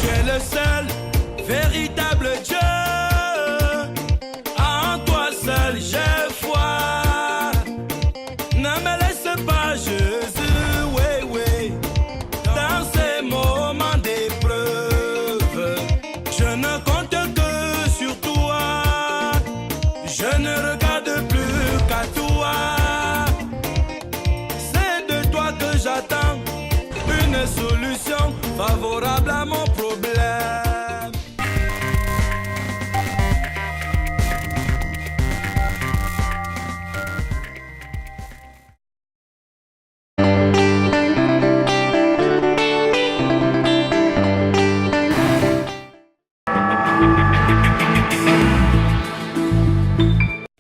Tu es le seul véritable Dieu. En toi seul j'ai foi. Ne me laisse pas, Jésus, oui, oui, dans ces moments d'épreuve. Je ne compte que sur toi. Je ne regarde plus qu'à toi. C'est de toi que j'attends une solution favorable à mon problème.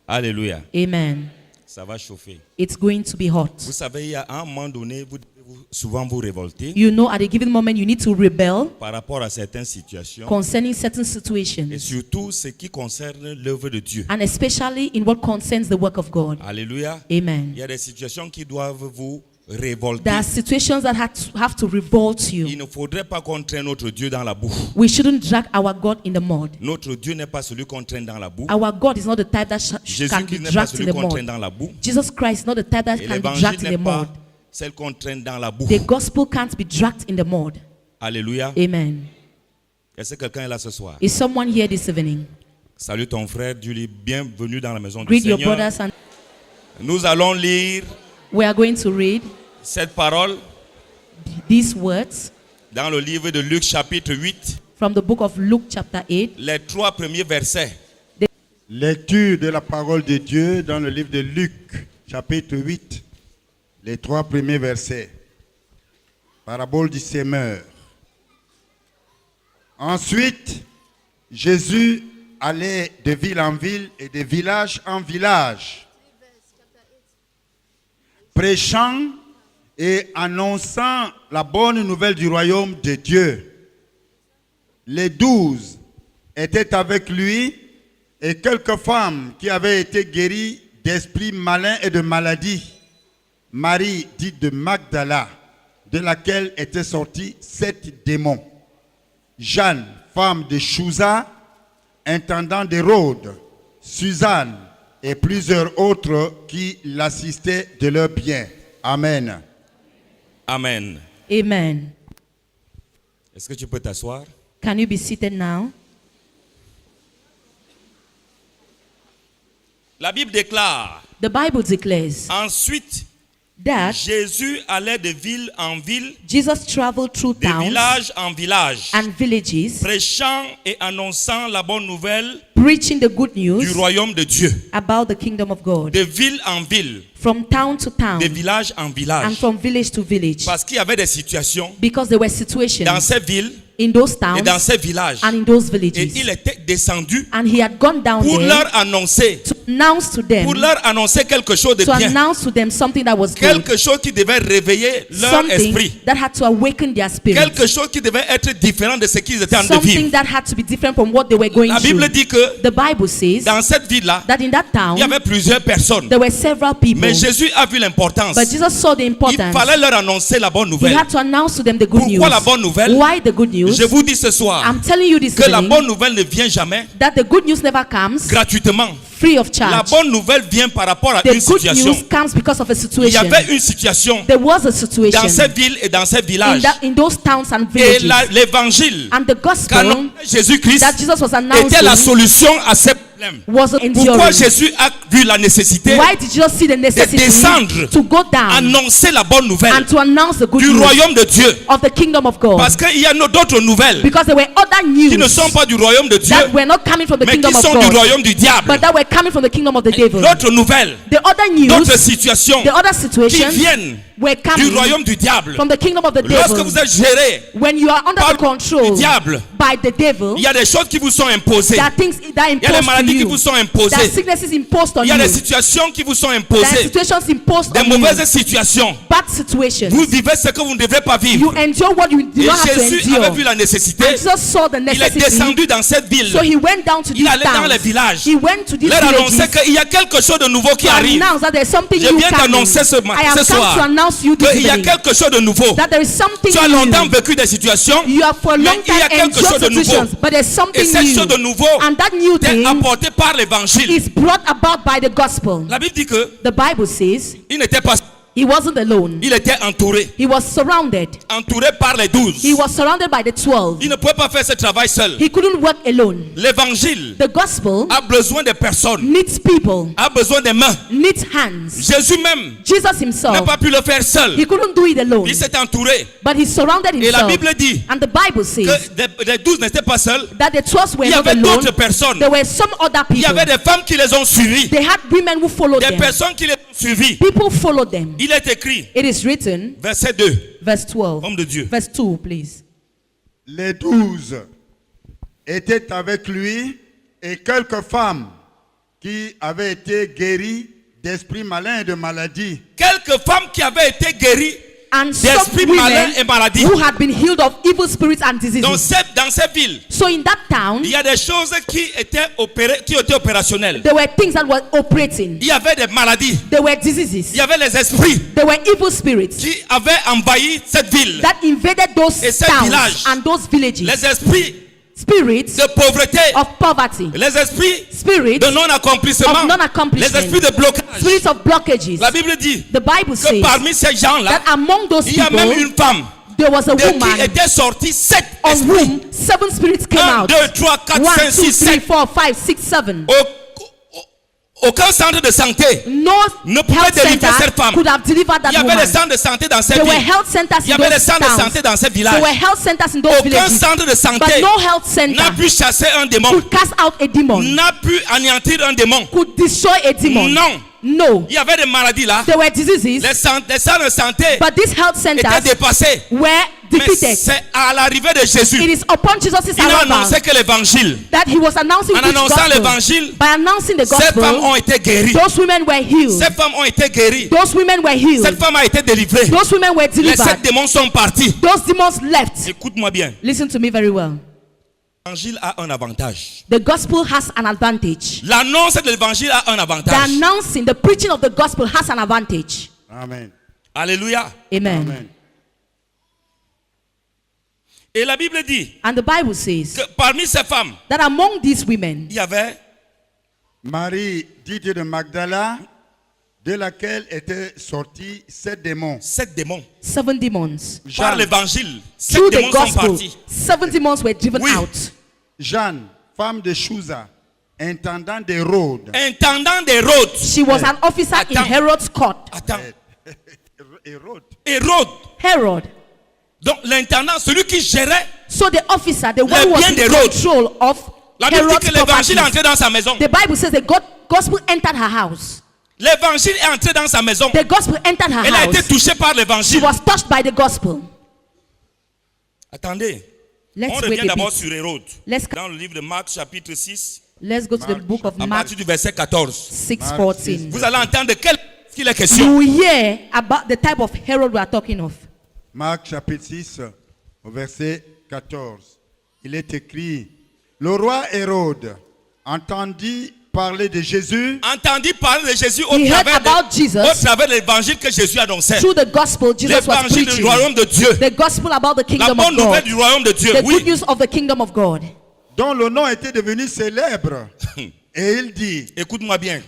Alléluia. Amen. Ça va chauffer. It's going to be hot. Vous savez, il y a un moment donné, vous devez souvent vous révolter You know, at a given moment, you need to rebel par rapport à certaines situations. concerning certain Et situations, surtout ce qui concerne l'œuvre de Dieu. and especially in what concerns the work of God. Alléluia. Il Amen. y a des situations qui doivent vous révolter. There are situations that have to revolt Il you. ne faudrait pas qu'on traîne notre Dieu dans la boue. We shouldn't drag our God in the mud. Notre Dieu n'est pas celui qu'on traîne dans la boue. Our God is not the type that can be Jésus-Christ n'est pas dragged in celui the qu'on traîne mud. dans la boue. Jesus Christ is not the type that Et can be l'évangile dragged in n'est the pas mud. celle qu'on traîne dans la boue. The gospel can't be dragged in the mud. Alléluia. Amen. Est-ce que quelqu'un est là ce soir? Is someone here this evening? Salut ton frère, dis-lui bienvenue dans la maison du Greet your Seigneur. brothers, and Nous allons lire we are going to read cette parole these words dans le livre de Luc chapitre 8, from the book of Luke chapter 8. les 3 premiers versets. Lecture de la parole de Dieu dans le livre de Luc, chapitre 8, les 3 premiers versets. Parabole du semeur. Ensuite, Jésus allait de ville en ville et de village en village, prêchant et annonçant la bonne nouvelle du royaume de Dieu. Les 12 étaient avec lui et quelques femmes qui avaient été guéries d'esprits malins et de maladies. Marie, dite de Magdala, de laquelle étaient sortis 7 démons. Jeanne, femme de Chouza, intendant d'Hérode, Suzanne et plusieurs autres qui l'assistaient de leurs biens. Amen. Amen. Amen. Est-ce que tu peux t'asseoir? Can you be seated now? La Bible déclare, The Bible declares ensuite, that Jésus allait de ville en ville, Jesus traveled through de towns village en village, and villages, prêchant et annonçant la bonne nouvelle preaching the good du news royaume de Dieu. about the kingdom of God, De ville en ville, from town to town de village en and village. from village to village, Parce qu'il y avait des situations because there were dans situations ces villes in those et dans towns ces villages. and in those Et villages, il était descendu and he had gone down pour there leur annoncer, to announce to them, pour leur annoncer quelque chose de to bien. announce to them something that was good, Quelque chose qui devait réveiller leur something esprit. that had to awaken their spirit, Quelque chose qui devait être différent de ce qu'ils étaient en train de something vivre. that had to be different from what they were going La Bible through. dit que The Bible says dans cette ville-là, that in that town il y avait plusieurs personnes. there were several people, Mais Jésus a vu l'importance. but Jesus saw the Il importance. fallait leur annoncer la bonne He nouvelle. had to announce to them the good news. Pourquoi la bonne nouvelle? Why the good news? Je vous dis ce soir I'm telling you this que la evening bonne nouvelle ne vient jamais that the good news never comes gratuitement. free of La charge. bonne nouvelle vient par rapport à The une good situation. news comes because of a Il y situation. avait une situation There was a dans situation ces villes et dans ces in, villages. in those towns and Et villages, l'évangile and the gospel qu'annonçait Jésus-Christ that Jesus was était la announcing solution à ces problèmes. was Pourquoi enduring. Jésus a vu la nécessité Why did Jesus see the necessity descendre, to go down annoncer la bonne nouvelle and to announce the good du news royaume de Dieu? of the kingdom of God? Parce qu'il y a d'autres nouvelles Because there were other qui ne news sont pas du royaume de Dieu, that were not coming from the mais kingdom qui of sont du God, royaume du diable. but that were coming from the kingdom of the devil. D'autres nouvelles, The other news, d'autres situations the other qui situations viennent were du coming royaume du diable. from the kingdom of the Lorsque devil. vous êtes géré When you are under par the control du diable, by by the devil, Il y a des choses qui vous sont imposées. there are things that Il y a des imposed to maladies qui you. vous sont There are imposées. sicknesses imposed on Il y a you. des situations qui vous sont There are imposées. situations imposed Des on you. mauvaises situations. Bad situations. Vous vivez ce que vous ne devrez pas You vivre. endure what you do Et not have to Jésus avait vu endure. la nécessité. And Jesus saw the Il est necessity. descendu dans cette ville. So he went down to Il these allait dans les towns. villages. He went to these Leur annonçait villages qu'il y a quelque chose de nouveau qui to arrive. announce that there is something Je new viens coming. t'annoncer ce I have ce come soir to announce you this qu'il y a evening quelque chose de nouveau. that there is something Tu as longtemps new. vécu des situations, You have for a mais long il y a time quelque endured chose de nouveau. situations, but there's Et something cette chose de new. nouveau And that new est thing apporté par l'évangile. is brought about by the gospel. La Bible dit que The Bible says il n'était pas, he wasn't alone. il était entouré, He was surrounded. entouré par les 12. He was surrounded by the 12. Il ne pouvait pas faire ce travail seul. He couldn't work alone. L'évangile The gospel a besoin de personnes, needs people, a besoin des mains. needs hands. Jésus même Jesus n'a himself, pas pu le faire seul. he couldn't do it alone. Il s'est entouré. But he surrounded Et la himself. Bible dit And the Bible says que les 12 n'étaient pas seuls. that the 12 were Il y not avait alone. d'autres personnes. There were some other Il y people. avait des femmes qui les ont suivis. They had women who followed Des them. personnes qui les ont suivis. People followed them. Il est écrit, It is written, verset 2, verse 12. homme de Dieu. Verse 2, please. Les 12 étaient avec lui et quelques femmes qui avaient été guéries d'esprits malins et de maladies. Quelques femmes qui avaient été guéries And some d'esprits malins et women maladies. who had been healed of evil spirits and diseases. Dans cette ville, So in that town, il y a des choses qui étaient opérationnelles. there were things that were operating. Il y avait des maladies. There were diseases. Il y avait les esprits There were evil spirits qui avaient envahi cette ville. that invaded those Et ces towns villages. and those villages. Les esprits Spirits de pauvreté, of poverty. les esprits Spirits de non-accomplissement, of non-accomplishment. les esprits de blocage. Spirits of blockages. La Bible dit The Bible que says parmi ces gens-là, that among those il y a même people, une femme there was a de qui woman étaient sortis 7 on esprits. whom 7 spirits came 1, out. 2, 3, 4, 1, 5, 2, 6, 3, 7. 4, 5, 6, 7. Aucun centre de santé No ne pouvait health délivrer center cette femme. could have delivered Il y that avait woman. des centres de santé dans cette There were ville. health centers Il y in avait des those centres de santé towns. dans ces There villages. were health centers in those Aucun villages. centre de But santé no health center n'a pu chasser un démon, could cast out a demon, n'a pu anéantir un démon. could destroy a demon. Non. No. Il y avait des maladies là. There were diseases, Les centres de santé but these health étaient centers dépassés. were Mais defeated. c'est à l'arrivée de It Jésus. is upon Jesus' Il a arrival annoncé que l'évangile, that he was announcing en which annonçant gospel. l'évangile, By announcing the ces femmes gospel, ont été guéries. those women were healed. Ces femmes ont été guéries. Those women were Cette healed. femme a été délivrée. Those women were Les 7 delivered. démons sont partis. Those demons left. Écoute-moi bien. Listen to me very well. L'évangile a un avantage. The gospel has an advantage. L'annonce de l'évangile a un The avantage. announcing, the preaching of the gospel has an advantage. Amen. Alléluia. Amen. Amen. Et la Bible dit And the Bible says que parmi ces femmes, that among these women, il y avait Marie, dite de Magdala, de laquelle étaient sortis 7 démons. 7 démons. 7 demons. Par Jeanne, l'évangile, 7 Through the démons sont gospel, partis. 7 demons were driven Oui. out. Jeanne, femme de Chouza, intendant d'Hérode. Intendant d'Hérode. She was an officer in Attends. Herod's court. Attends. Hérode. Hérode. Herod. Donc l'intendant, celui qui gérait. So the officer, the one who was biens in d'Hérode. control of La Bible dit Herod's que l'évangile est properties. entré dans sa maison. The Bible says the gospel entered her house. L'évangile est entré dans sa maison. The gospel entered her Elle a été house. touchée par She l'évangile. was touched by the gospel. Attendez. Let's On wait revient a d'abord bit. sur Hérode. Let's- Dans le livre de Marc chapitre 6, Let's go to the book of à Mark partir du verset 14. 6:14. Vous allez entendre de quel qu'il est question. You will hear about the type of Herod we are talking of. Marc chapitre 6, au verset 14. Il est écrit, le roi Hérode entendit parler de Jésus Entendu parler de Jésus au He heard travers, about Jesus. au travers de l'évangile que Jésus annonçait. Through the gospel, Jesus was L'évangile du preaching. royaume de Dieu. The gospel about the La kingdom bonne of nouvelle God. du royaume de Dieu. The good Oui. news of the kingdom of God. dont le nom était devenu célèbre. Et il dit, Écoute-moi bien.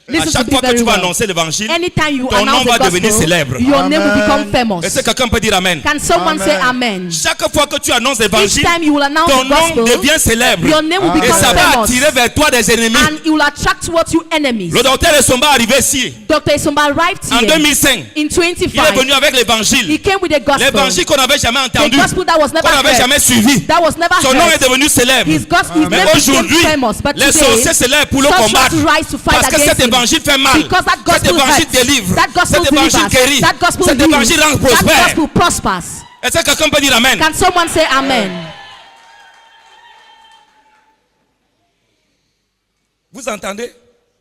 À Listen to chaque me fois que very tu vas well. annoncer l'évangile, Anytime you ton nom announce va the devenir gospel, célèbre. your name will Amen. become famous. Est-ce que quelqu'un peut dire Amen? Can someone say amen? Chaque fois que tu annonces Each l'évangile, time you will announce ton the nom gospel, devient célèbre. your name will Et become ça va famous. attirer vers toi des ennemis. And it will attract towards you enemies. Le docteur Esomba est arrivé ici Dr. Isomba arrived en here 2005. in Il est 25. venu avec He l'évangile. came with the gospel. L'évangile qu'on n'avait jamais The entendu, gospel that was never qu'on n'avait heard. jamais suivi. That was never Son nom est heard. devenu célèbre. His gospel, his Mais name became aujourd'hui, famous. But les today, sorciers se lèvent pour le sorcerers combattre. rise to fight Parce que against cet him. évangile fait mal. Because that Cet gospel évangile hurts. délivre. That gospel Cet évangile delivers. guérit. That gospel Cet heals. évangile rend That prospère. gospel prospers. Est-ce que quelqu'un peut dire Amen? Can someone say amen? Vous entendez?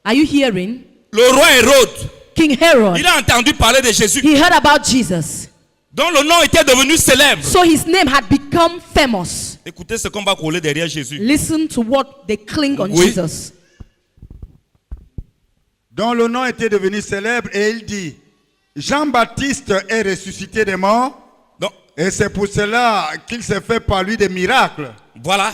Are you hearing? Le roi Hérode, King Herod, il a entendu parler de Jésus, he heard about Jesus. dont le nom était devenu célèbre. So his name had become famous. Écoutez ce qu'on va coller derrière Jésus. Listen to what they cling on Oui. Jesus. Dont le nom était devenu célèbre, et il dit, Jean-Baptiste est ressuscité des morts, Donc, et c'est pour cela qu'il s'est fait par lui des miracles. voilà.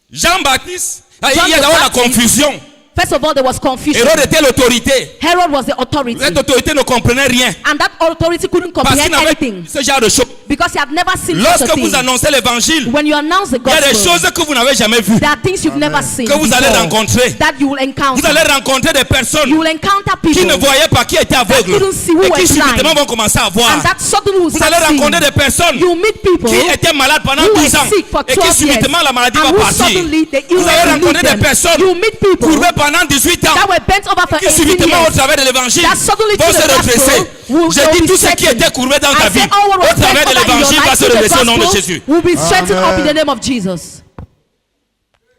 Jean-Baptiste, il John y a the d'abord la Baptist. confusion. First of all, there was confusion. Hérode était l'autorité. Herod was the authority. Cette autorité ne comprenait rien. And that authority couldn't Parce qu'il comprehend n'avait anything. ce genre de choses. Because he had never seen such a Lorsque vous thing. annoncez l'évangile, When you announce the il y a des gospel, choses que vous n'avez jamais vues. there are things you've never seen Que vous allez before, rencontrer. that you will Vous encounter. allez rencontrer des personnes You will encounter qui ne people voyaient pas, qui étaient aveugles. couldn't see who Et qui were subitement blind. vont commencer à voir. and that suddenly will Vous start allez seeing. rencontrer des personnes You meet people qui étaient malades pendant who 12 were ans sick for et 12 qui subitement years, la maladie and va who partir. suddenly the Vous illness allez will leave rencontrer des them. personnes You meet people courbées pendant 18 ans that were bent over for qui 18 subitement au years. travers de l'évangile That suddenly vont through se the redresser. gospel will J'ai dit be tout ce qui straightened. était courbé dans ta I vie say all what au was travers bent de over in your l'évangile va life se through the redresser au nom de gospel Jésus. will be straightened up in the Amen. name of Jesus.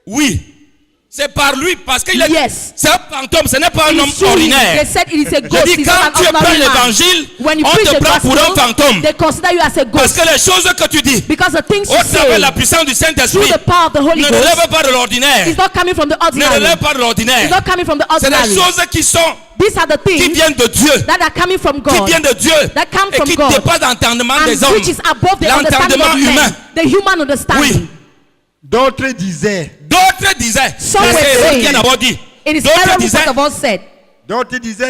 Oui. C'est par lui parce qu'il est Yes. c'est un fantôme, ce n'est pas un It homme is true. They ordinaire. said it is a Je ghost. dis It's quand not tu an prends ordinary man. l'évangile, When you on preach te the prend pour un gospel, fantôme. they consider you as a Parce ghost. que les choses que tu dis Because the things au you travers de say la puissance du Saint-Esprit through the power of the Holy ne Ghost relèvent pas de l'ordinaire. is not coming from the Ne ordinary. relèvent pas de l'ordinaire. It's not coming from the C'est des ordinary. choses qui sont These are the qui things viennent de Dieu, that are coming from qui God viennent de Dieu that come et from qui God. dépassent l'entendement and des hommes. which is above the understanding L'entendement of humain. men, the human understanding. Oui. D'autres disaient, D'autres disaient, Some were c'est Hérode qui saying, en a dit. It is D'autres Herod who disaient, first of all said.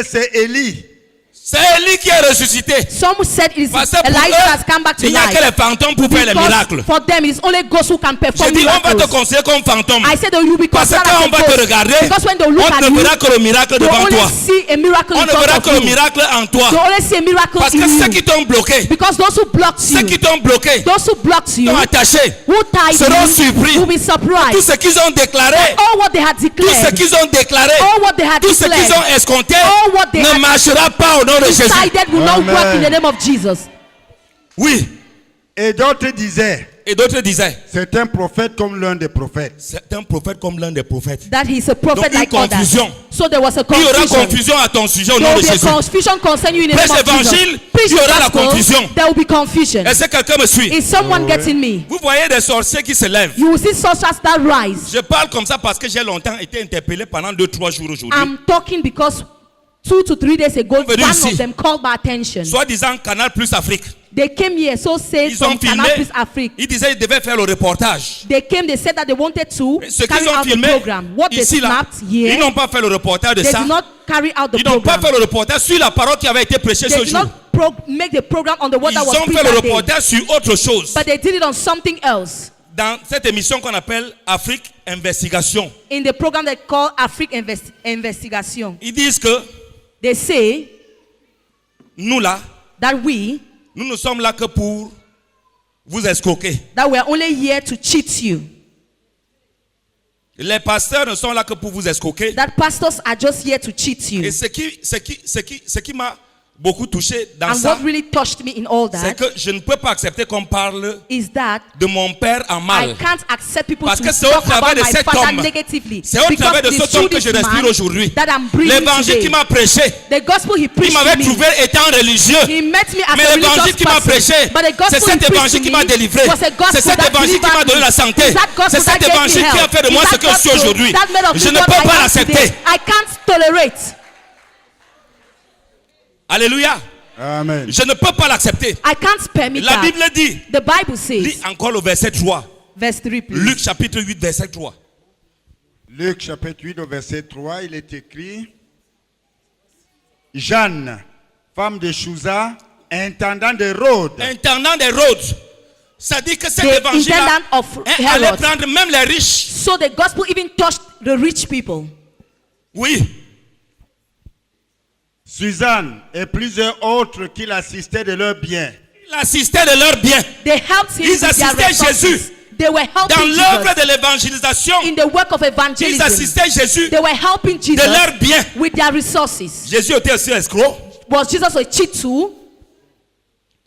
c'est Élie. c'est Élie qui est ressuscité. Some said it is Parce que pour Elijah eux, has come back to il n'y a life. que les fantômes pour faire les Because miracles. for them, it is only ghosts who can J'ai perform dit, on va te miracles. considérer comme fantôme. I said that you will be Parce que considered quand as on a va te ghost. regarder, Because when they look on at ne you, verra que le miracle they devant only toi. see a miracle On in ne verra front que le of you. miracle en toi. They only see a miracle Parce in que ceux you. qui t'ont bloqué, Because those who blocked ceux you, qui t'ont bloqué, those who blocked you, t'ont attaché, who tied seront you, surpris. will be Tout surprised. ce qu'ils ont déclaré, All what they had tout ce declared, qu'ils ont déclaré, all what they had tout ce qu'ils declared, ont escompté all what they ne had marchera pas au nom de Jésus. decided will not Amen. work in the name of Jesus. Oui. Et d'autres disaient, Et d'autres disaient, c'est un prophète comme l'un des prophètes. c'est un prophète comme l'un des prophètes. That he's a prophet Donc, une like others. confusion. So there was a Il y aura confusion. confusion à ton sujet au There nom de will be a Jésus. confusion concerning you in the Prêche name of l'évangile, Jesus. Preach il y the aura la gospel, confusion. there will be confusion. Est-ce que quelqu'un me suit? Is someone getting me? Vous voyez des sorciers qui se lèvent. You will see sorcerers that rise. Je parle comme ça parce que j'ai longtemps été interpellé pendant 2-3 jours aujourd'hui. I'm talking because 2 to 3 days ago, Venez one ici. of them called my attention. Soit disant Canal Plus Afrique. They came here, so said Ils ont from Canal filmé. Plus Afrique. Ils disaient qu'ils devaient faire le reportage. They came, they said that they wanted to Ce carry qu'ils ont out the filmé program. What they ici là, snapped ils here, n'ont pas fait le reportage de they ça. did not carry out the Ils n'ont pas program. fait le reportage sur la parole qui avait été prêchée They ce did jour. not make the program on the word Ils that was ont preached fait le that day. reportage sur autre chose. But they did it on something else. Dans cette émission qu'on appelle Afrique Investigation. In the program they call Afrique Investigation. Ils disent que They say nous là, that we, nous ne sommes là que pour vous escroquer. that we are only here to cheat you. Les pasteurs ne sont là que pour vous escroquer. That pastors are just here to cheat you. Et ce qui m'a beaucoup touché dans And ça, what really touched me in all c'est that que je ne peux pas accepter qu'on parle is that de mon père en I mal. can't accept people Parce to que c'est au talk travers about de my cet father homme, negatively. c'est au Because travers de it is cet homme through que je this respire man aujourd'hui. that I'm breathing L'évangile today. qui m'a prêché, The gospel he il preached m'avait to me. trouvé étant religieux. He met me as Mais a l'évangile religious qui m'a person. prêché, But the gospel c'est he cet preached évangile to qui me m'a délivré. was a gospel C'est cet that évangile qui m'a delivered donné me. la santé. It's that gospel C'est cet that gave me évangile qui a health. fait de moi It's ce that que je suis gospel aujourd'hui. that made of Je me ne what peux I pas am l'accepter. today. I can't tolerate. Alléluia. Amen. Je ne peux pas l'accepter. I can't permit La that. Bible dit, The Bible lis says, encore le verset 3. verse 3 please. Luc chapitre 8, verset 3. Luc chapitre 8 au verset 3, il est écrit, Jeanne, femme de Chouza, intendant d'Hérode, Intendant d'Hérode. Ça dit que cet The évangile intendant of allait Herod. prendre même les riches. So the gospel even touched the rich people. Oui. Suzanne et plusieurs autres qui l'assistaient de leurs biens. Il assistait de leurs biens. They helped him Ils with their assistaient resources. Jésus. They were Dans helping l'œuvre Jesus. de l'évangélisation, In the work of ils evangelism, assistaient Jésus they were helping de Jesus leurs biens. with their resources. Jésus était aussi escroc. Was Jesus a cheat too?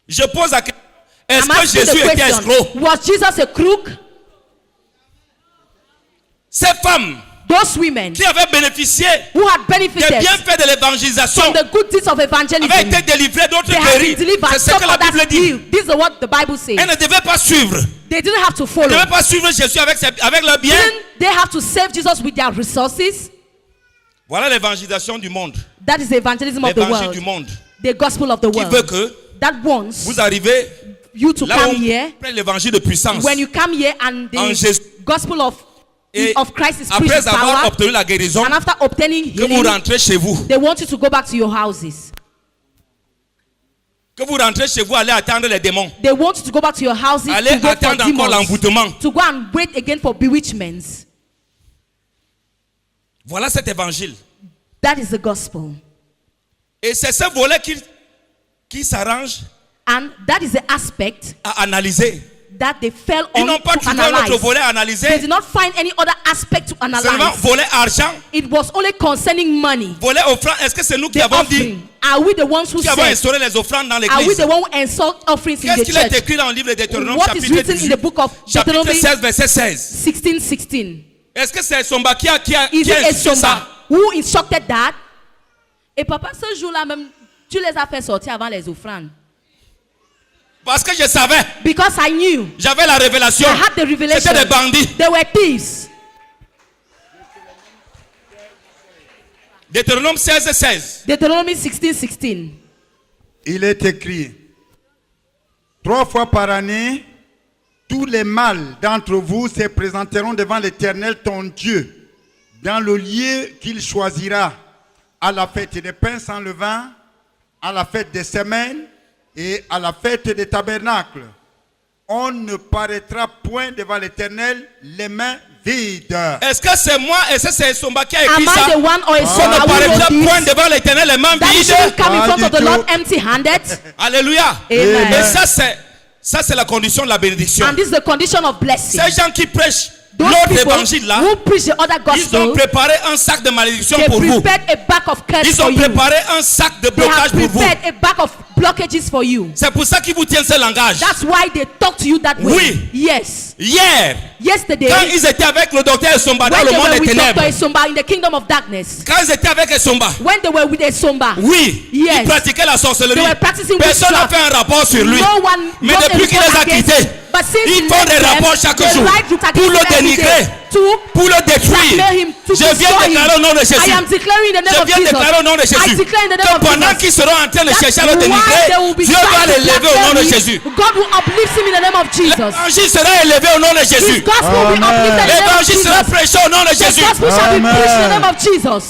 Je pose la question. Est-ce I'm que asking Jésus the était question. escroc? Was Jesus a crook? Ces femmes those women qui avaient bénéficié who had des benefited bienfaits de l'évangélisation from the good deeds of evangelism, avaient été délivrés, d'autres they had guéris. been delivered. C'est ce Some que la Bible others dit. healed. This is what the Bible says. Elles ne devaient pas suivre. They didn't have to Elles ne follow. devaient pas suivre Jésus avec leurs biens. Didn't they have to save Jesus with their resources? Voilà l'évangélisation du monde. That is the evangelism of the L'évangile du world. monde. The gospel of the Qui veut world. que That wants vous arrivez you to là où come on here. prend l'évangile de puissance. When you come here and En Jésus. the gospel of Et Christ is preached après in avoir power, obtenu la guérison, and after obtaining que vous healing, rentrez chez vous. they want you to go back to your houses. Que vous rentrez chez vous, allez attendre les démons. They want you to go back to your houses Allez to go for attendre encore demons, l'envoûtement. to go and wait again for bewitchments. Voilà cet évangile. That is the gospel. Et c'est ce volet qui s'arrange And that is the aspect à analyser. that they fell Ils on n'ont pas to trouvé un autre analyze. volet à They analyser. did not find any other aspect to Seulement analyze. volet argent, It was only concerning money. volet offrande. Est-ce que c'est nous qui The avons dit, offering. Are we the ones who qui avons said? instauré les offrandes dans Are we l'église? the one who insult offerings in Qu'est-ce the qu'il est church? écrit dans le livre de Deutéronome, What is chapitre written in the 18, book of chapitre Deuteronomy 16, verset 16? 16:16? Est-ce que c'est Somba qui a Is it institué ça? Esomba who instructed that? Et papa, ce jour-là même, tu les as fait sortir avant les offrandes. Parce que je savais, Because I knew. j'avais la révélation. I had the revelation. C'était des bandits. They were thieves. Deutéronome 16, 16. Deuteronomy 16:16. Il est écrit, 3 fois par année, tous les mâles d'entre vous se présenteront devant l'Éternel ton Dieu, dans le lieu qu'il choisira, à la fête des pains sans levain, à la fête des semaines et à la fête des tabernacles. On ne paraîtra point devant l'Éternel les mains vides. Est-ce que c'est moi et c'est Somba qui a Am écrit I ça? the one or On Esomba ne who paraîtra wrote point this? devant l'Éternel les mains That you vides. shouldn't come in Pas front du of the tout. Lord empty-handed. Alléluia. Amen. Et ça c'est la condition de la bénédiction. And this is the condition of blessing. Ces gens qui prêchent Those l'autre people évangile là, who preach the other ils ont gospel, préparé un sac de malédiction they pour vous. prepared a bag of curse Ils for ont you. préparé un sac de They blocage have pour vous. prepared a bag of blockages for you. C'est pour ça qu'ils vous tiennent ce langage. That's why they talk to you that way. Oui. Yes. Hier, Yesterday, quand ils étaient avec le docteur Esomba dans when le they monde were des with ténèbres, Dr. Esomba in the kingdom of darkness, quand ils étaient avec Esomba, when they were with Esomba, oui, Yes. ils pratiquaient la sorcellerie. They were practicing Personne n'a witchcraft. fait un rapport sur lui. no one Mais wrote a depuis qu'il report les a against quittés, him. But since ils he font left des them, rapports chaque they jour write books pour le against him every dénigrer, day to pour le détruire. blackmail him, to Je viens destroy him. déclarer au nom de I Jésus. am declaring in the name Je of viens Jesus. déclarer au nom de I Jésus declare in the name que of pendant Jesus. qu'ils seront en train de That's chercher à le why dénigrer, they will be Dieu va trying to l'élever au nom de blackmail Jésus. him. God will uplift him in the name of Jesus. L'évangile sera élevé au nom de His Jésus. gospel will be Amen. uplifted in the name of L'évangile sera Jesus. prêché au nom de The Jésus. gospel shall be Amen. preached in the name of Jesus.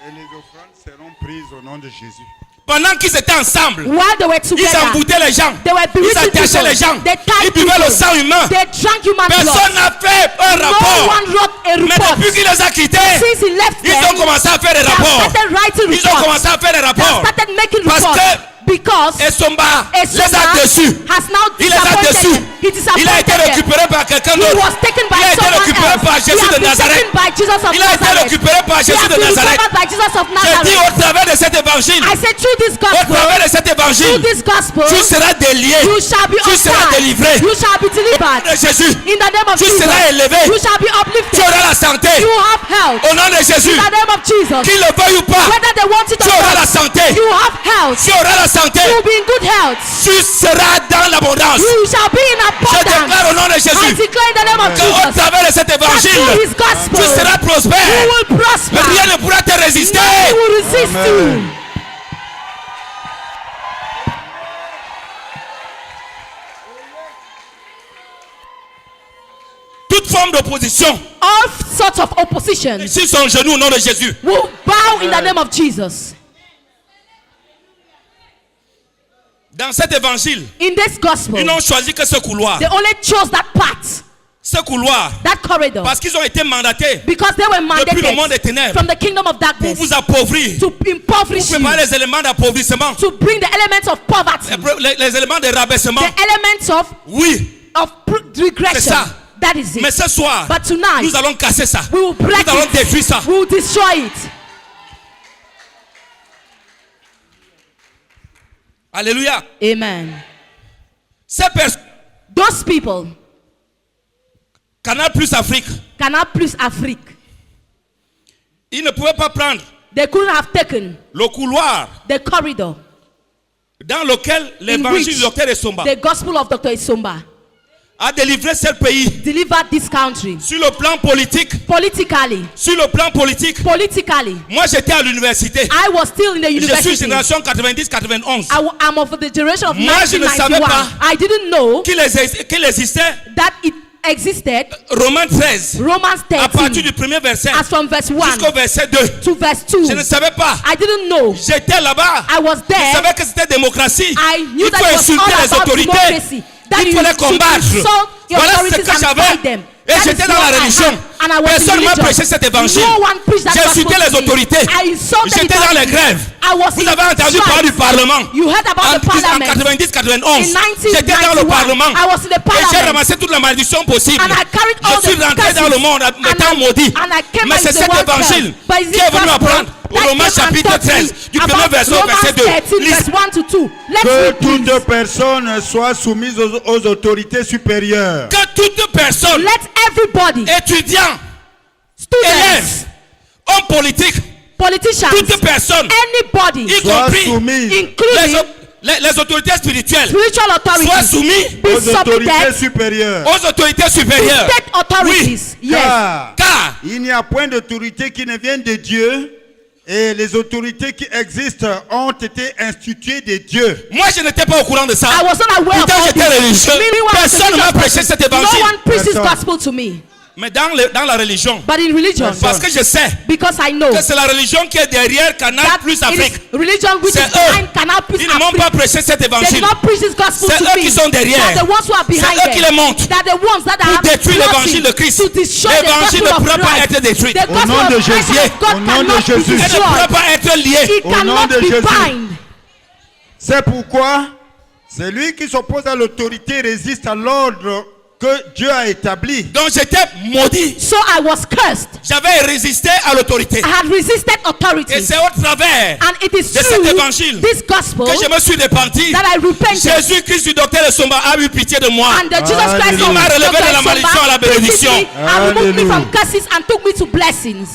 Et les offrandes seront prises au nom de Jésus. Pendant qu'ils étaient ensemble, While they were ils together, envoûtaient les gens. they were Ils bewitching attachaient people. les gens. They tied Ils buvaient people. le sang humain. They drank human blood. Personne n'a fait un No rapport. one wrote a Mais report. depuis qu'il les a quittés, Since he left ils them, ont commencé à faire des they have rapports. started writing Ils ont reports. commencé à faire des They have rapports. started making Parce reports. que Because Esomba les a Esomba déçus. has now Il les a disappointed déçus. them. He Il a disappointed été them. récupéré par quelqu'un He d'autre. was taken by Il a été someone récupéré else. par He Jésus has de been Nazareth. taken by Jesus of Il a été Nazareth. récupéré par He Jésus has de been Nazareth. recovered by Jesus of J'ai dit Nazareth. au travers de cet évangile, I said through this au gospel, travers de cet through évangile, this gospel, tu seras délié. you shall be Tu seras upright. délivré. You shall be Au nom delivered. de Jésus, In the name of tu Jesus, seras élevé. you shall be Tu uplifted. auras la santé. You have health. Au nom de Jésus, In the name of Jesus, qu'il le veuille ou pas, whether they want it tu or auras la not, santé. you have health. Tu auras la santé. You will be in good health. Tu seras dans l'abondance. You shall be in Je abundance. déclare au nom de I Jésus declare in the name of que au Jesus travers de cet that through évangile, his gospel, tu seras you prospère. will prosper. Rien ne pourra te résister. Nothing will resist Amen. you. Toute forme d'opposition, All sorts of opposition sur son genou au nom de Jésus. will bow in the name of Jesus. Dans cet évangile, In this gospel, ils n'ont choisi que ce couloir. they only chose that path, Ce couloir, that corridor, parce qu'ils ont été mandatés because they were depuis le monde des mandated ténèbres from the kingdom of pour darkness vous appauvrir, to pour impoverish you, préparer les éléments d'appauvrissement, to bring the elements of poverty, les éléments de rabaissement. the elements of Oui, regression. C'est ça. That is mais it. ce soir, But tonight, nous allons casser ça. we will break Nous allons it. détruire ça. We will destroy it. Alléluia. Amen. Ces personnes, Those people, Canal Plus Afrique. Canal Plus Afrique. Ils ne pouvaient pas prendre They couldn't have taken le couloir the corridor dans lequel in l'évangile which du docteur Essomba the gospel of Dr. Isomba a délivré ce pays delivered this country. sur le plan politique. Politically, Sur le plan politique, moi j'étais à l'université. I was still in the Je suis university. génération 90-91. I'm of the generation of Moi, je ne savais 1991. pas I didn't know Qu'il existait that it existed. Romains 13 Romans à partir 13, du premier verset as from verse 1 jusqu'au verset 2. to verse 2. Je ne savais pas. I didn't know. J'étais là-bas. I was Je there. savais que c'était démocratie. I knew Il that faut it was insulter all les about autorités. democracy. That Il you fallait should combattre. insult the Voilà ce authorities que and j'avais. fight them. Et That j'étais is dans what la I religion. had. And I was in Personne ne m'a religion. prêché cet évangile. No one preached that J'ai gospel insulté to les me. autorités. I insulted J'étais dans les grèves. I was Vous in avez entendu strikes. parler du Parlement. You heard about the En parliament. 90-91. In J'étais dans le 1991, Parlement. I was in the Et j'ai parliament. ramassé toute la malédiction possible. And I carried all Je suis the rentré curses. dans le monde en étant maudit. And I came Mais out c'est with the cet word évangile curse. But is qui it est venu gospel m'apprendre au that Romains came and chapitre taught me 13, du about premier verset au Romans verset 2. 13, Lise. verse 1 to 2. Let's Que read, please. toute personne soit soumise aux autorités supérieures. Que toute personne, Let everybody, étudiant, students, élève, homme politique, politicians, toute personne, anybody, y Soit compris soumise including les autorités spirituelles, spiritual soient authorities, soumis be Aux autorités submitted supérieures. aux autorités to supérieures. state authorities. Yes. Car Il n'y a point d'autorité qui ne vienne de Dieu. Et les autorités qui existent ont été instituées de Dieu. moi je n'étais pas au courant de ça. I was not aware of Pourtant all j'étais this. religieux. Meanwhile, I was a Personne ne m'a religious prêché person. cet No évangile. one preaches Personne. gospel to me. Mais dans la religion, But in religion, parce que je sais because I know que c'est la religion qui est derrière Canal that Plus it Afrique. is religion which C'est is behind eux. Canal Plus Ils ne m'ont Afrique. pas prêché cet They did évangile. not preach this gospel C'est to eux me. qui sont derrière. They are the ones who are behind C'est eux qui them. les montent. They are the ones that Pour are détruire plotting l'évangile de Christ. to destroy the L'évangile gospel ne of pourra pas Christ. être détruit. The Au gospel nom of de Christ Jésus. of God Au nom de cannot be Jésus. Elle ne destroyed. pourra pas être liée. It Au nom cannot de be Jésus. bind. C'est pourquoi celui qui s'oppose à l'autorité résiste à l'ordre que Dieu a établi. Donc j'étais maudit. So I was cursed. J'avais résisté à l'autorité. I had resisted Et authority. c'est au travers And it is de cet through évangile this gospel que je me suis repenti. that I repented. Jésus-Christ du docteur Essomba a eu pitié de moi. And the Jesus Christ Alléluia. of Il m'a relevé Dr. de la malédiction à la Isomba bénédiction. visited me and removed me Alléluia. from curses and took me to blessings.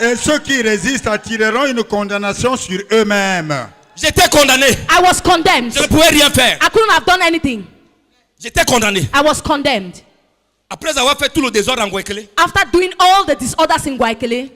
Et ceux qui résistent attireront une condamnation sur eux-mêmes. J'étais condamné. I was condemned. Je ne pouvais rien faire. I couldn't have done anything. J'étais condamné. I was condemned. Après avoir fait tout le désordre en Guayaquil, After doing all the disorders in Guayaquil,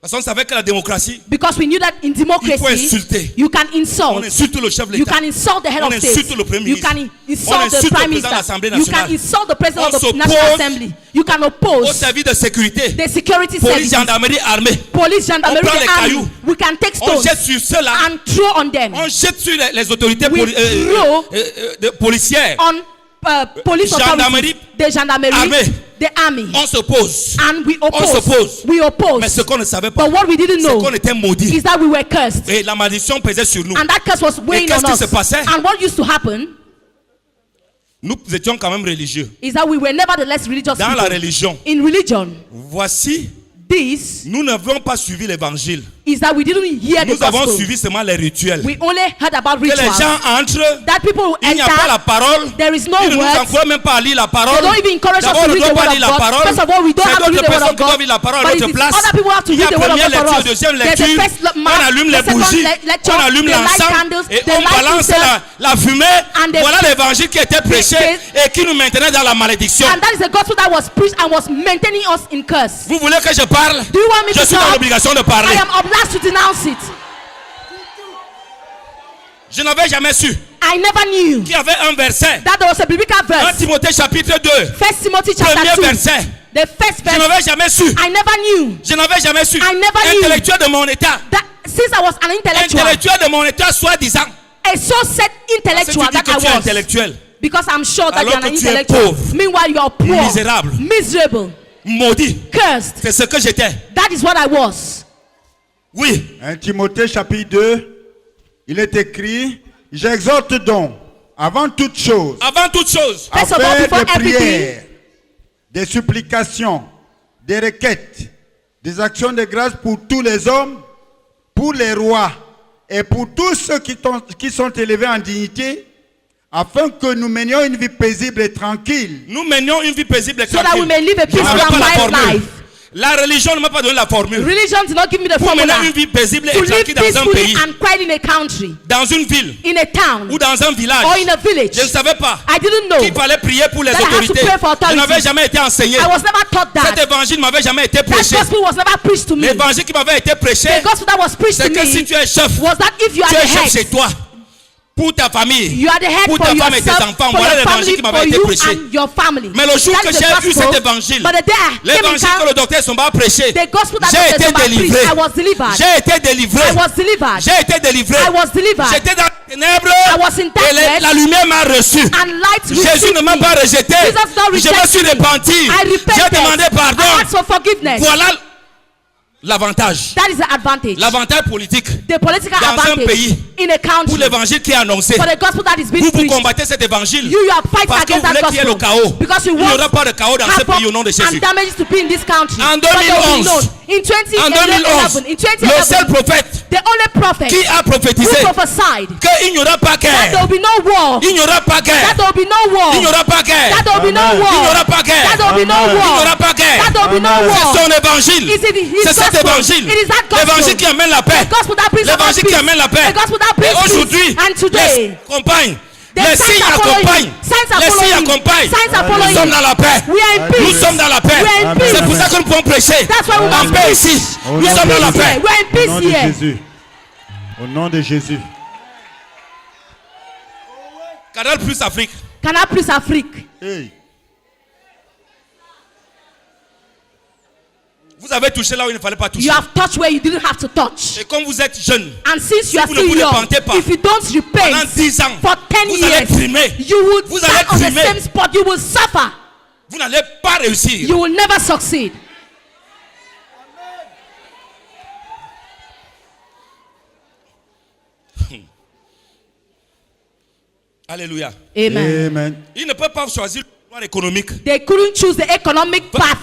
parce qu'on savait que la démocratie, because we knew that in il faut democracy, insulter. you can On insult. insulte le chef de You l'État. can insult the head On of insulte state. le Premier You ministre. can On insult the insulte le prime président de minister. l'Assemblée You nationale. can insult the president On of the s'oppose National Assembly. You can Au oppose service de sécurité, the security police, services, gendarmerie, armée. police, gendarmerie, On prend les the army. cailloux. We can take On stones jette sur ceux-là. and throw on them. On jette sur les autorités We throw policières. On police Gendarmerie, authorities, the gendarmerie, armée. the army, On s'oppose. and we On s'oppose. oppose. We Mais ce oppose. qu'on ne savait pas, But what we didn't c'est know qu'on était maudits. is that we were cursed, Et la malédiction pesait sur nous. and that curse was weighing qu'est-ce on qui us. se passait? And what used to happen Nous étions quand même religieux. is that we were nevertheless religious Dans la people. religion, In religion, voici, this nous n'avons pas suivi l'évangile. is that we didn't hear the Nous avons gospel. suivi seulement les rituels. We only heard about Que les rituals. gens entrent, That people will il n'y a pas la enter. parole. There is no Ils ne nous words. encouragent même pas à lire la parole. They don't even encourage us D'abord, to on ne read the doit pas word lire of la God. parole. First of all, we don't C'est have to read d'autres the word personnes of qui doivent God. lire la parole à But it notre is place. other people who have to Il y a read the word of première God for lecture, us. deuxième There's the lecture. first On allume les the second bougies. lecture, On allume they light l'encens. candles, Et they on light balance incense. la fumée. And they- Voilà l'évangile qui était prêché et qui nous maintenait dans la malédiction. And that is the gospel that was preached and was maintaining us in curse. Vous voulez que je parle? Do you want me Je to suis dans talk? l'obligation de parler. I am obliged to denounce it. Je n'avais jamais su I never knew qu'il y avait un verset. that there was a biblical 1 verse. Timothée chapitre 2. First Timothy Premier chapter 2. verset. The first Je verse. n'avais jamais su. I never knew Je n'avais jamais su. I never knew. Intellectuel de mon état. that since I was an intellectual, Intellectuel de mon état, soi-disant. a so set Parce que intellectual tu dis that que I tu es was. intellectuel. Because I'm sure that Alors you're an que tu es intellectual. pauvre, Meanwhile, you're poor, misérable, miserable, maudit. cursed. C'est ce que j'étais. That is what I was. Oui. 1 Timothée chapitre 2, il est écrit, j'exhorte donc, avant toute chose, Avant toute chose, à First of all, faire before des everything, prières, des supplications, des requêtes, des actions de grâce pour tous les hommes, pour les rois et pour tous ceux qui sont élevés en dignité, afin que nous menions une vie paisible et tranquille. Nous menions une vie paisible et So that we tranquille. may live a Je n'avais peaceful pas and la quiet formule. life. La religion ne m'a pas donné la formule. Religion did not give me the Pour mener formula une vie paisible to et live tranquille dans un peacefully pays, and quiet in a country, dans une ville in a town, ou dans un village. or in a village. Je ne savais pas I didn't know. qu'il fallait prier pour les That I had to autorités. pray for Je authorities. n'avais jamais été enseigné. I was never taught Cet that. évangile ne m'avait jamais été That prêché. gospel was never preached to me. L'évangile qui m'avait été prêché, The gospel that was preached c'est to que si me tu es chef, was that if you are tu the es chef chez head, toi, pour ta famille, you are the head pour for ta femme et tes yourself, enfants. for Voilà your l'évangile family, qui for m'avait été you prêché. and your family. Mais le jour That que is the j'ai eu gospel. cet évangile, But the day I came l'évangile que le in docteur Somba a prêché, the gospel that j'ai Dr. été Somba preached, délivré. I was delivered. J'ai été délivré. I was delivered. J'ai été délivré. I was delivered. J'étais dans les ténèbres I was in et darkness. la lumière m'a reçu. And light Jésus received ne m'a me. pas rejeté. Jesus not Je me rejected suis me. repenti. I repented. J'ai demandé pardon. I asked for forgiveness. Voilà l'avantage. That is the advantage. L'avantage politique The political dans un advantage pays in a pour country l'évangile qui est annoncé. for the gospel that is being Vous preached. combattez cet évangile You are fighting parce que vous against that voulez qu'il y ait le gospel chaos. because you Il n'y want aura pas de chaos dans ce pays au nom de havoc Jésus. and damages to be in this country. En But they will be 2011, known. In En 2011, 2011, in le seul 2011, prophète the only prophet qui a who prophétisé prophesied qu'il n'y aura pas that there guerre, will be no war, il n'y aura pas guerre, that there will be no war, il n'y aura pas guerre, that there will be no Amen. war, il n'y aura pas guerre, that there will be no Amen. il n'y war, aura pas guerre. that there will be no Amen. war. C'est son évangile. Is it his C'est cet gospel? évangile. It is that gospel. L'évangile qui amène la paix. The gospel that brings about L'évangile qui peace. amène la paix. The gospel that Et brings aujourd'hui, peace. And today, les accompagnent. the Les signs signes are following. accompagnent. Signs are Les signes following. accompagnent. Signs are Nous following. sommes dans la paix. we are in Nous Nous peace. sommes dans la paix. We are in Amen. peace. C'est pour ça que nous pouvons prêcher. That's why we En must paix preach. ici. Au Nous nom sommes de dans la Jésus. paix. We are in Au peace nom de here. Jésus. Au nom de Jésus. Canal Plus Afrique. Canal Plus Afrique. Hey. Vous avez touché là où il ne fallait pas toucher. You have touched where you didn't have to touch. Et comme vous êtes jeune, And since you are vous ne still vous young, repentez pas, if you don't pendant repent 10 ans, for 10 vous allez years, primer. you will Vous stand allez on the primer. same spot. You will suffer. Vous n'allez pas réussir. You will never succeed. Alléluia. Amen. Amen. Il ne peut pas choisir le pouvoir économique. They couldn't choose the economic path.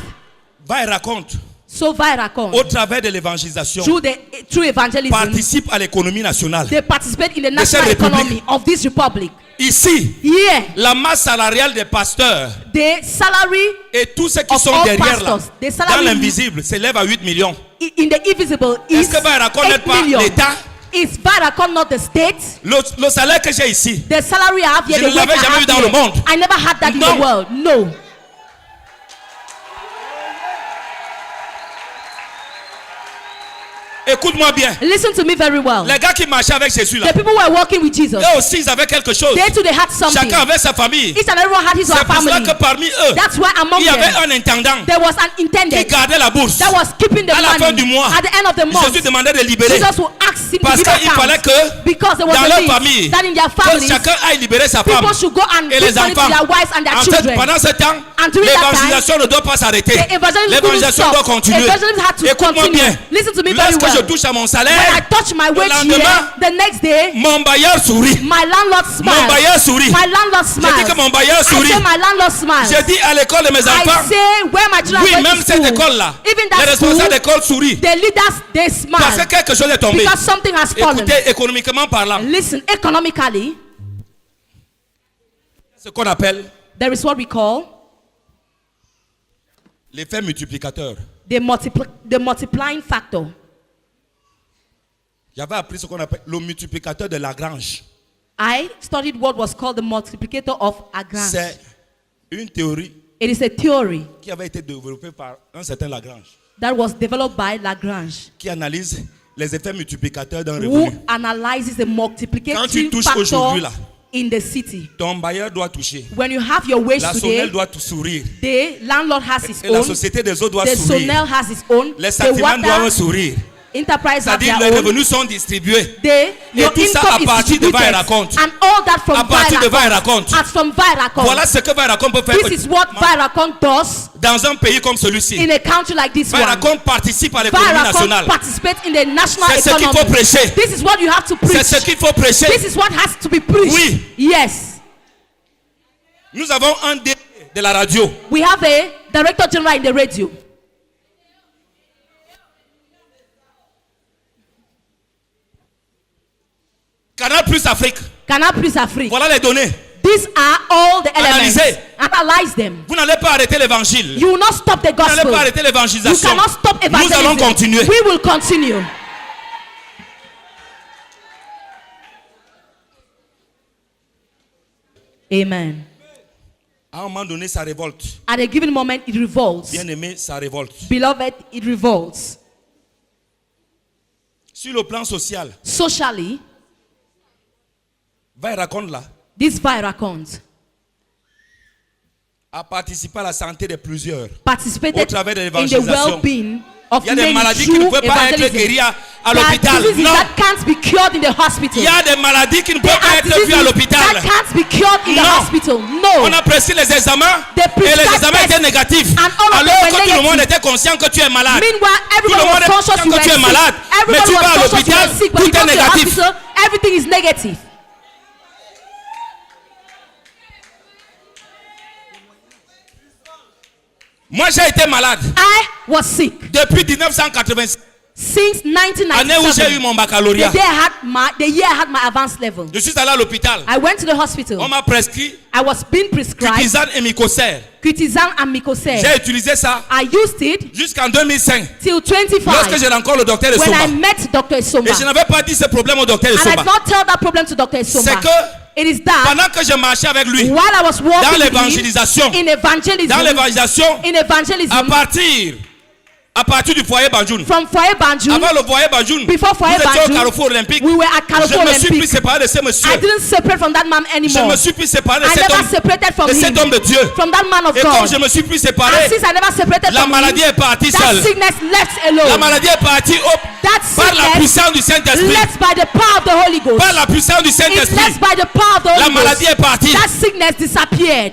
Va et raconte. So Viracon, Au travers de l'évangélisation, through evangelism, participe à l'économie nationale. they participate in the cette national république. economy of this republic. Ici, Here, la masse salariale des pasteurs the salary et tous ceux qui Of sont all derrière là, pastors, the salary- dans l'invisible, s'élève à 8 millions. in the invisible is Est-ce que Viracon 8 n'est pas million. l'État? Is Viracon not the state? Le salaire que j'ai ici, The salary I have here, Je the ne wage l'avais I jamais have vu dans here, le monde. I never had that in Non. the world. No. écoute-moi bien. Listen to me very well. Les gars qui marchaient avec Jésus là, The people who were walking with Jesus, eux aussi ils avaient quelque chose. they too they had something. Chacun avait sa famille. Each and everyone had his or C'est her pour cela family. que parmi eux, That's why among il y avait them un intendant there was an qui intendant gardait la bourse. that was keeping the À la fin money du mois, at the end of the month. Jésus demandait de libérer. Jesus will ask him Parce to give qu'il fallait account que because there was dans a leur need famille, that in their que families chacun aille libérer sa femme people should go and et give les money to enfants. their wives and their En fait, children. pendant ce temps, And during that l'évangélisation ne doit pas s'arrêter. The evangelism L'évangélisation couldn't doit stop. continuer. Evangelism had to Écoute-moi continue. bien. Listen to me very Lorsque je well. touche à mon When I salaire, touch my le wage lendemain, here, the next day, mon bailleur sourit. my landlord Mon smiles. bailleur sourit. My landlord Je smiles. dis que mon bailleur I sourit. say my landlord smiles. Je dis à l'école de mes I enfants, say where my children oui, are même going to cette school, école-là, even les that school, responsables d'école sourient. the leaders they Parce smile que quelque chose est tombé. because something has fallen. Écoutez, économiquement parlant, Listen, economically, ce qu'on appelle there is what we call l'effet multiplicateur. the multiplying factor. J'avais appris ce qu'on appelle le multiplicateur de Lagrange. I studied what was called the multiplicator of Lagrange. C'est une théorie It is a theory qui avait été développée par un certain Lagrange, that was developed by Lagrange, qui analyse les effets multiplicateurs d'un who revenu. analyzes the Quand tu multiplicating touches factor aujourd'hui là, in the city. ton bailleur doit toucher. When you have your wage La today, Sonel doit sourire. the landlord has his Et la own, société des eaux doit the sourire. Sonel has his own, Les the sentiments doivent water sourire. enterprise have C'est-à-dire their les own. revenus sont distribués. Your tout ça income à is partir de distributed, Viracon. and all that from À partir de Viracon. Viracon. As from Viracon. Voilà ce que Viracon peut faire. This is what Viracon does Dans un pays comme celui-ci, in a country like this one. Viracon participe à l'économie Viracon nationale. participates in the national C'est ce qu'il economy. faut prêcher. This is what you have to C'est preach. ce qu'il faut prêcher. This is what has to be preached. Oui. Yes. Nous avons un DG de la radio. We have a director general in the radio. Canal Plus Afrique. Canal Plus Afrique. Voilà les données. These are all the elements. Analysez. Analyze them. Vous n'allez pas arrêter l'évangile. You will not stop the Vous n'allez gospel. pas arrêter You l'évangélisation. cannot stop Nous allons evangelism. continuer. We will continue. Amen. À un moment donné, ça révolte. At a given moment, it revolts. Bien-aimé, ça révolte. Beloved, it revolts. Sur le plan social, Socially, va et raconte là, this viracons a participé à la santé de plusieurs. participated Au travers de in the l'évangélisation. well-being of Il y a des many maladies qui ne through peuvent pas être evangelism. guéries à There are l'hôpital. diseases Non. that can't be cured in the hospital. Il y a des maladies qui ne There peuvent pas are être vues à diseases l'hôpital. that can't be cured in the Non. hospital. On No. a prescrit les examens They et les prescribed examens étaient tests négatifs. and all of Alors them were que tout le monde negative. était conscient que tu es malade. Meanwhile, Tout le everyone monde was est conscious conscient you que were tu es sick. malade. Mais Everyone tu vas à was conscious you l'hôpital, were sick. But tout you est come to the négatif. hospital, everything is negative. Moi, j'ai été malade I was sick depuis 1986, since année où j'ai eu 1997. mon baccalauréat. The year I had my advanced level. Je suis allé à l'hôpital. I went to the hospital. On m'a prescrit I was being prescribed Cutizane et Mycosert. Cutizan and Mycosert. J'ai utilisé ça I used it jusqu'en 2005. till 25 Lorsque j'ai rencontré le docteur when I Esomba. met Dr. Esomba. Et je n'avais pas dit ce problème au docteur And I Esomba. did not tell that problem to Dr. Esomba. C'est que It is that pendant que je marchais avec lui, while I was dans walking with him l'évangélisation, in evangelism, à in partir du foyer Banjoun. from Foyer Banjul, Avant le foyer Banjoun, before nous Foyer étions au Banjul, Carrefour Olympique. we were at Je Carrefour me suis plus Olympic. séparé de ce monsieur. I didn't separate from that man Je anymore. me suis plus séparé de I cet never homme, separated from de cet him, homme de Dieu. from that man of Et comme God. je me suis plus And séparé, since I never separated la from maladie him, est partie that seule. sickness left La alone. maladie est partie That par la sickness puissance du Saint-Esprit. left by the power of the Holy Ghost. Par la puissance du It Saint-Esprit. left by the power of the La Holy maladie Ghost. est partie. That sickness disappeared.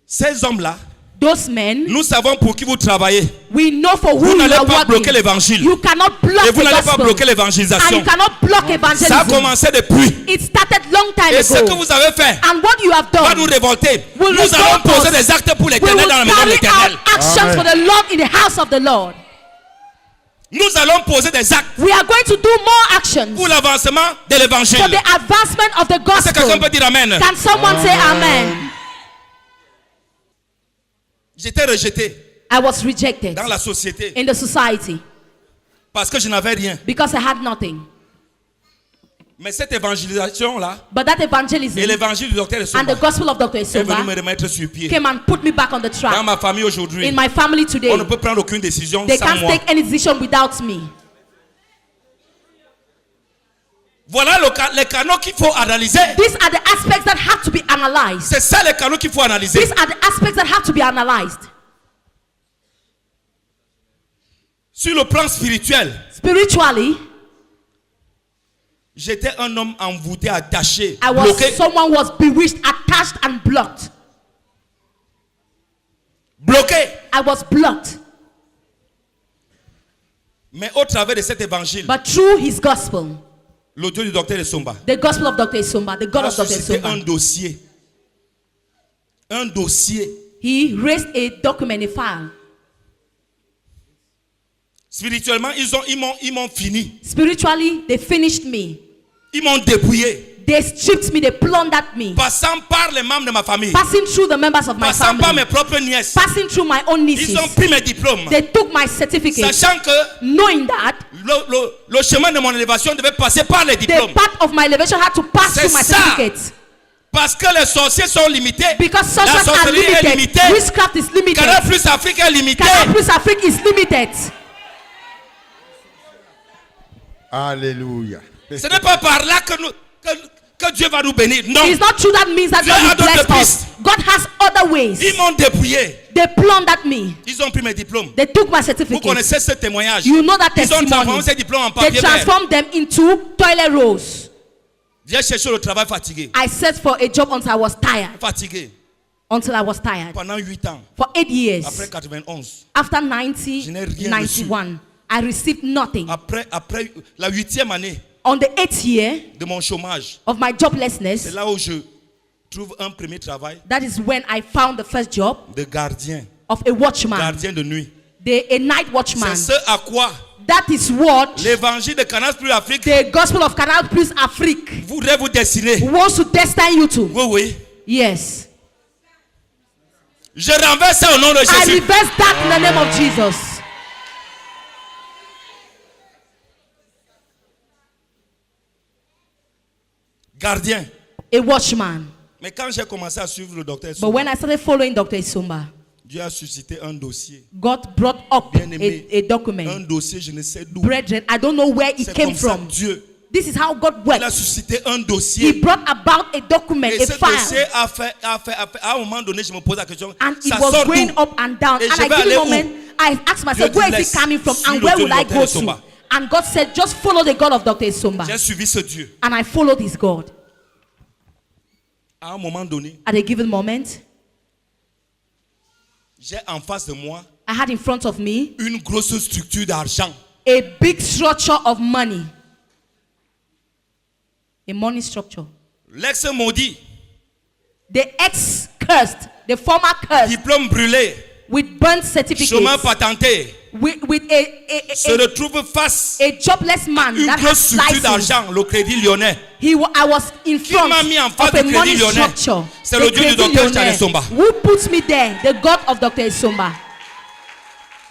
Ces hommes-là, Those men, nous savons pour qui vous travaillez. we know for Vous whom you n'allez are pas bloquer working. l'évangile. You cannot block Et vous the n'allez pas gospel. bloquer And you l'évangélisation. cannot block Ça a evangelism. commencé depuis. It started long time Et ce que ago. vous avez fait And what you have va nous done, révolter. will Nous allons revolt poser us. des actes pour we l'éternel will dans la maison de carry out l'éternel. actions Amen. for the Lord in the house of the Lord. Nous allons poser des actes We are going to do more actions pour l'avancement de l'évangile. for the advancement of the Est-ce que quelqu'un gospel. peut dire Amen? Can someone say amen? J'étais rejeté I was rejected dans la société in the society parce que je n'avais rien. because I had nothing. Mais cette évangélisation-là But that evangelism et l'évangile du docteur and Esomba the gospel of Dr. est venu me Esomba remettre sur pied. came and put me back on the Dans track. ma famille aujourd'hui, In my family on today, ne peut prendre aucune décision they sans can't moi. take any decision without me. Voilà les canaux qu'il faut analyser. These are the aspects that have to be analyzed. C'est ça les canaux qu'il faut analyser. These are the aspects that have to be analyzed. Sur le plan spirituel, Spiritually, j'étais un homme envoûté, attaché, I was bloqué. someone was bewitched, attached, and blocked. Bloqué. I was blocked. Mais au travers de cet évangile, But through his gospel, le Dieu du docteur Esomba the gospel of Dr. Esomba, the God a of Dr. suscité un Esomba, dossier. Un dossier. he raised a document, a file. Spirituellement, ils m'ont fini. Spiritually, they finished me. Ils m'ont dépouillé. They stripped me, they plundered me. Passant par les membres de ma famille. Passing through the members of my Passant par family. mes propres nièces. Passing through my own nieces. Ils ont pris mes diplômes. They took my certificate, Sachant que knowing that le chemin de mon élévation devait passer par les the diplômes. part of my elevation had to pass C'est through my ça. certificate. Parce que les sorciers sont limités. Because La sorcerers are sorcellerie est limited. limitée. Witchcraft is limited. Canal Plus Afrique est limité. Canal Plus Afrique is limited. Alléluia. Ce n'est pas par là que Dieu va nous bénir. Non. It's not true that means that Dieu God a will bless d'autres us. God has other ways. Ils m'ont dépouillé. They plundered me. Ils ont pris mes diplômes. They took my Vous certificate. connaissez ce témoignage. You know that Ils ont testimony. transformé ces diplômes en They papier vert. transformed them into toilet rolls. J'ai cherché le travail fatigué. I searched for a job until I was tired. Fatigué. Until I was tired. Pendant 8 ans. For 8 years. Après 91. After Je n'ai rien 91, I received nothing. Après la 8e année On the 8th year de mon chômage. of my C'est joblessness, là où je trouve un premier travail that is when I found the first job de gardien. of a watchman. Gardien de nuit. a night watchman. C'est ce à quoi That is what l'évangile de Canal Plus Afrique the gospel of Canal Plus Afrique voudrait vous destiner. wants to destine you to. Oui, oui. Yes. Je renverse ça au nom de I Jésus. reverse that in the name of Jesus. Gardien. A watchman. Mais quand j'ai commencé à suivre le docteur But when I started following Dr. Isumba, Dieu a suscité un dossier. God brought up Bien-aimé, a document. Un dossier, je ne sais d'où. Brethren, I don't know where it C'est came comme ça from. Dieu. This is how God Il a works. suscité un He dossier. brought about a document, Et a ce dossier file. a fait, à un moment donné, je me pose la question, And it ça was sort going d'où? up and down. Et And je I vais give aller a où? moment, I asked myself, Dieu where dit, is it coming from laisse, and suis where le will Dieu I de go Dr. to? Isumba. And God said, just follow the God of Dr. Isumba. J'ai suivi ce Dieu. And I followed his God. À un moment donné, At a given moment, j'ai en face de moi I had in front of me une grosse structure d'argent. a big structure of money. A money structure. L'ex-maudit, The ex-cursed, the former cursed, diplôme brûlé, with burnt certificates, chemin patenté, with se retrouve face a jobless man à une that grosse has structure license. d'argent, le Crédit Lyonnais. I was in Qui front m'a mis en face of a du money Crédit Lyonnais? structure. C'est The le Dieu du Crédit Dr. Lyonnais. Isumba. Who puts me there? The God of Dr. Isumba.